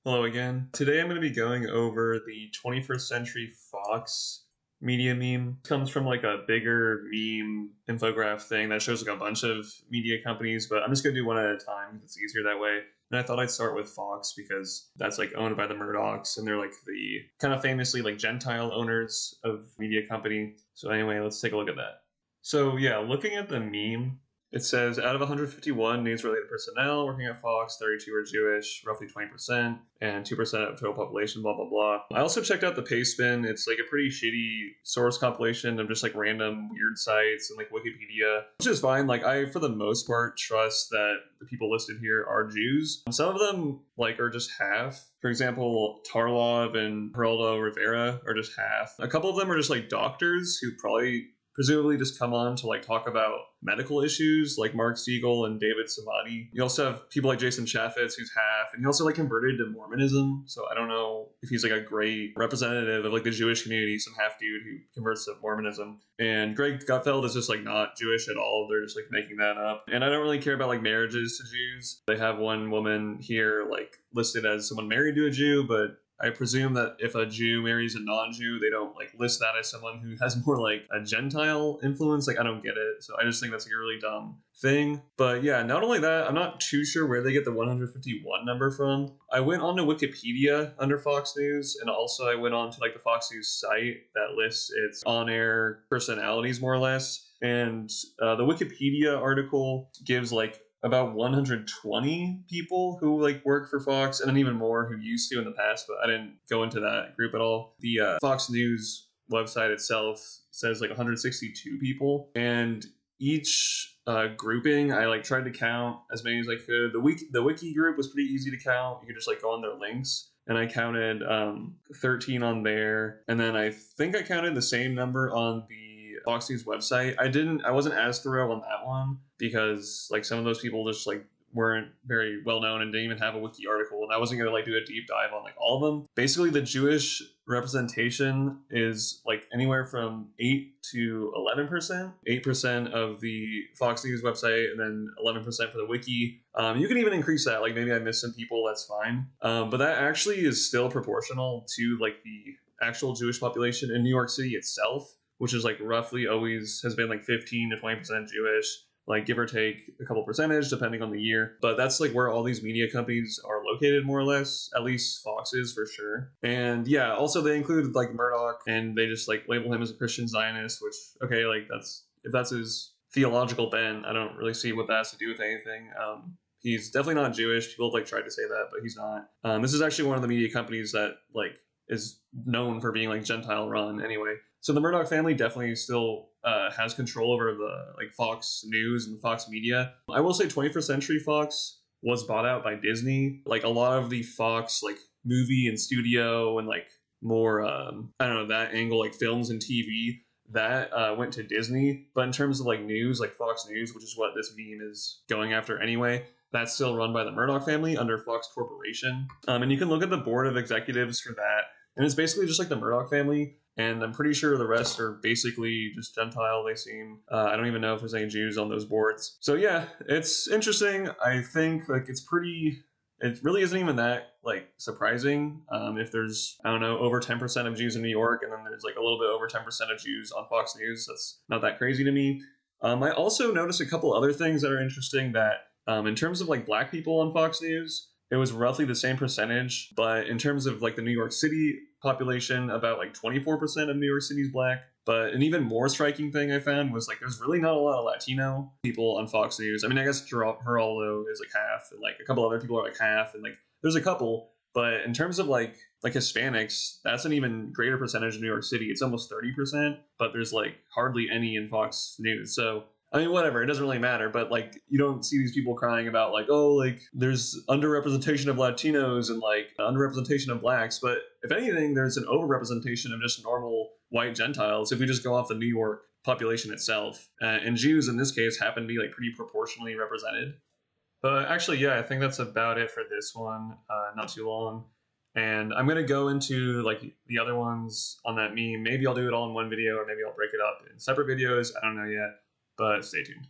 Hello again. Today I'm going to be going over the 21st Century Fox media meme. It comes from like a bigger meme infograph thing that shows like a bunch of media companies, but I'm just going to do one at a time because it's easier that way. And I thought I'd start with Fox because that's like owned by the Murdochs and they're like the kind of famously like Gentile owners of media company. So anyway, let's take a look at that. So yeah, looking at the meme, it says, out of 151 news-related personnel working at Fox, 32 are Jewish, roughly 20%, and 2% of total population, blah, blah, blah. I also checked out the Pastebin. It's like a pretty shitty source compilation of just like random weird sites and like Wikipedia, which is fine. Like I, for the most part, trust that the people listed here are Jews. Some of them like are just half. For example, Tarlov and Geraldo Rivera are just half. A couple of them are just like doctors who presumably just come on to like talk about medical issues, like Mark Siegel and David Samadi. You also have people like Jason Chaffetz, who's half, and he also like converted to Mormonism. So I don't know if he's like a great representative of like the Jewish community, some half dude who converts to Mormonism. And Greg Gutfeld is just like not Jewish at all. They're just like making that up. And I don't really care about like marriages to Jews. They have one woman here like listed as someone married to a Jew, but I presume that if a Jew marries a non-Jew, they don't like list that as someone who has more like a Gentile influence. Like I don't get it. So I just think that's like a really dumb thing. But yeah, not only that, I'm not too sure where they get the 151 number from. I went onto Wikipedia under Fox News, and also I went on to like the Fox News site that lists its on-air personalities more or less. And the Wikipedia article gives like about 120 people who like work for Fox, and then even more who used to in the past, but I didn't go into that group at all. The Fox News website itself says like 162 people, and each grouping I like tried to count as many as I could. The wiki group was pretty easy to count. You could just like go on their links, and I counted 13 on there, and then I think I counted the same number on the Fox News website. I wasn't as thorough on that one because like some of those people just like weren't very well known and didn't even have a wiki article, and I wasn't gonna like do a deep dive on like all of them. Basically, the Jewish representation is like anywhere from 8 to 11%. 8% of the Fox News website, and then 11% for the wiki. You can even increase that. Like maybe I missed some people. That's fine. But that actually is still proportional to like the actual Jewish population in New York City itself, which is like roughly always has been like 15 to 20% Jewish, like give or take a couple percentage depending on the year. But that's like where all these media companies are located more or less, at least Fox is for sure. And yeah, also they include like Murdoch, and they just like label him as a Christian Zionist, which okay, like if that's his theological bent, I don't really see what that has to do with anything. He's definitely not Jewish. People have like tried to say that, but he's not. This is actually one of the media companies that like is known for being like Gentile run anyway. So the Murdoch family definitely still has control over the like Fox News and Fox Media. I will say 21st Century Fox was bought out by Disney. Like a lot of the Fox like movie and studio and like more I don't know, that angle, like films and TV, that went to Disney. But in terms of like news, like Fox News, which is what this meme is going after anyway, that's still run by the Murdoch family under Fox Corporation. And you can look at the board of executives for that, and it's basically just like the Murdoch family. And I'm pretty sure the rest are basically just Gentile, they seem. I don't even know if there's any Jews on those boards. So yeah, it's interesting. I think like it really isn't even that like surprising if there's, I don't know, over 10% of Jews in New York, and then there's like a little bit over 10% of Jews on Fox News. That's not that crazy to me. I also noticed a couple other things that are interesting that in terms of like black people on Fox News, it was roughly the same percentage, but in terms of like the New York City population, about like 24% of New York City is black. But an even more striking thing I found was like there's really not a lot of Latino people on Fox News. I mean, I guess Geraldo is like half, and like a couple other people are like half, and like there's a couple. But in terms of like Hispanics, that's an even greater percentage in New York City. It's almost 30%, but there's like hardly any in Fox News. So I mean, whatever, it doesn't really matter, but like you don't see these people crying about like, oh, like there's underrepresentation of Latinos and like underrepresentation of blacks. But if anything, there's an overrepresentation of just normal white Gentiles if we just go off the New York population itself. And Jews in this case happen to be like pretty proportionally represented. But actually, yeah, I think that's about it for this one. Not too long. And I'm going to go into like the other ones on that meme. Maybe I'll do it all in one video, or maybe I'll break it up in separate videos. I don't know yet. But stay tuned.